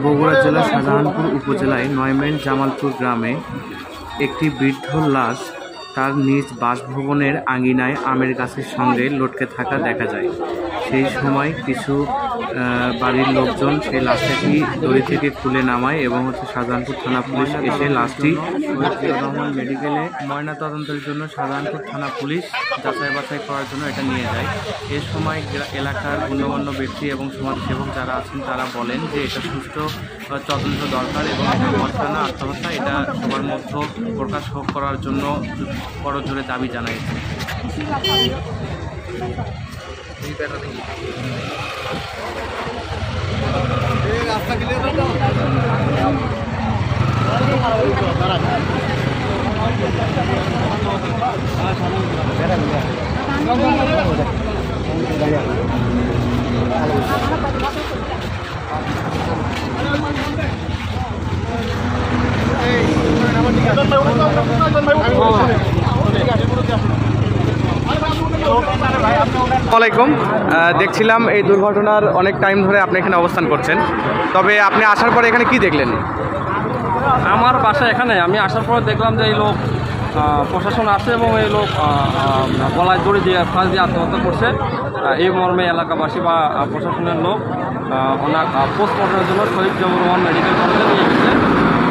বগুড়া জেলার শাহজাহানপুর উপজেলায় ৯ মাইল জামালপুর গ্রামে একটি বৃদ্ধর লাশ তার নিজ বাসভবনের আঙিনায় আমের গাছের সঙ্গে লটকে থাকা দেখা যায়। সেই সময় কিছু বাড়ির লোকজন সেই লাশটাকে দড়ি থেকে খুলে নামায় এবং শাহজাহানপুর থানা পুলিশ এসে লাশটি রহমান মেডিকেলে ময়নাতদন্তের জন্য শাহজাহানপুর থানা পুলিশ যাচাই বাছাই করার জন্য এটা নিয়ে যায়। এ সময় এলাকার গণ্যমান্য ব্যক্তি এবং সমাজসেবক যারা আছেন তারা বলেন যে এটা সুষ্ঠু তদন্ত দরকার এবং এটা হত্যা না আত্মহত্যা এটা সবার মধ্যে প্রকাশ করার জন্য বড় জোরে দাবি জানাইছে। আসসালামাইকুম। দেখছিলাম এই দুর্ঘটনার অনেক টাইম ধরে আপনি এখানে অবস্থান করছেন, তবে আপনি আসার পরে এখানে কি দেখলেন? আমার বাসা এখানে, আমি আসার পর দেখলাম যে এই লোক প্রশাসন আসে এবং এই লোক গলায় দড়ি দিয়ে ফাঁস দিয়ে আত্মহত্যা করছে। এই মর্মে এলাকাবাসী বা প্রশাসনের লোক ওনার পোস্টমর্টমের জন্য শহীদ জিয়াউর রহমান মেডিকেল কলেজে নিয়ে গেছে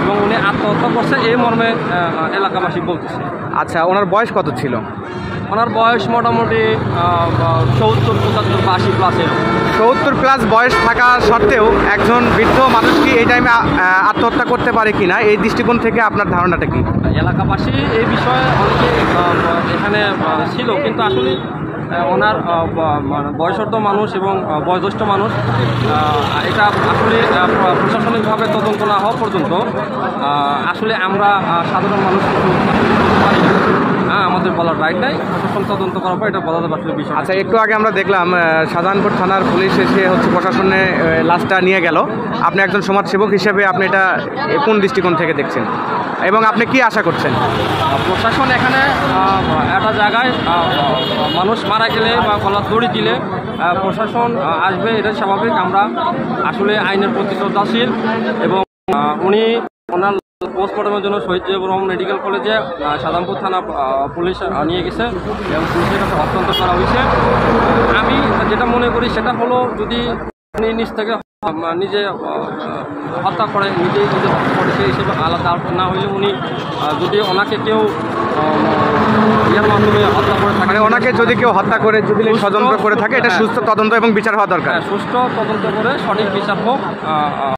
এবং উনি আত্মহত্যা করছে এই মর্মে এলাকাবাসী বলতেছে। আচ্ছা, ওনার বয়স কত ছিল? ওনার বয়স মোটামুটি 70, 75, 80 প্লাসের। 70 প্লাস বয়স থাকা সত্ত্বেও একজন বৃদ্ধ মানুষ কি এই টাইমে আত্মহত্যা করতে পারে কিনা, এই দৃষ্টিকোণ থেকে আপনার ধারণাটা কি? এলাকাবাসী এই বিষয়ে অনেকে এখানে ছিল, কিন্তু আসলে ওনার বয়সর্ধ মানুষ এবং বয়োজ্যেষ্ঠ মানুষ, এটা আসলে প্রশাসনিকভাবে তদন্ত না হওয়া পর্যন্ত আসলে আমরা সাধারণ মানুষ কিছু পারি না। আমাদের বলার রাইট নাই, প্রশাসন তদন্ত করার পর এটা বলা যাবে আসলে বিষয়। আচ্ছা, একটু আগে আমরা দেখলাম শাহজাহানপুর থানার পুলিশ এসে প্রশাসনে লাশটা নিয়ে গেল। আপনি একজন সমাজসেবক হিসেবে আপনি এটা কোন দৃষ্টিকোণ থেকে দেখছেন এবং আপনি কি আশা করছেন? প্রশাসন এখানে একটা জায়গায় মানুষ মারা গেলে বা গলার দড়ি দিলে প্রশাসন আসবে, এটা স্বাভাবিক। আমরা আসলে আইনের প্রতি শ্রদ্ধাশীল এবং উনি ওনার পোস্টমর্টমের জন্য শহীদ জিয়াউর রহমান মেডিকেল কলেজে শাহজাহানপুর থানা পুলিশ নিয়ে গেছে এবং পুলিশের কাছে হস্তান্তর করা হয়েছে। আমি যেটা মনে করি সেটা হলো, যদি উনি নিজ থেকে নিজে হত্যা করে, নিজেই হত্যা করে, সেই হিসেবে আলাদা না হইলে উনি যদি ওনাকে কেউ ইয়ার মাধ্যমে হত্যা করে থাকে, ওনাকে যদি কেউ হত্যা করে যদি ষড়যন্ত্র করে থাকে, এটা সুস্থ তদন্ত এবং বিচার হওয়া দরকার। সুষ্ঠু তদন্ত করে সঠিক বিচার হোক।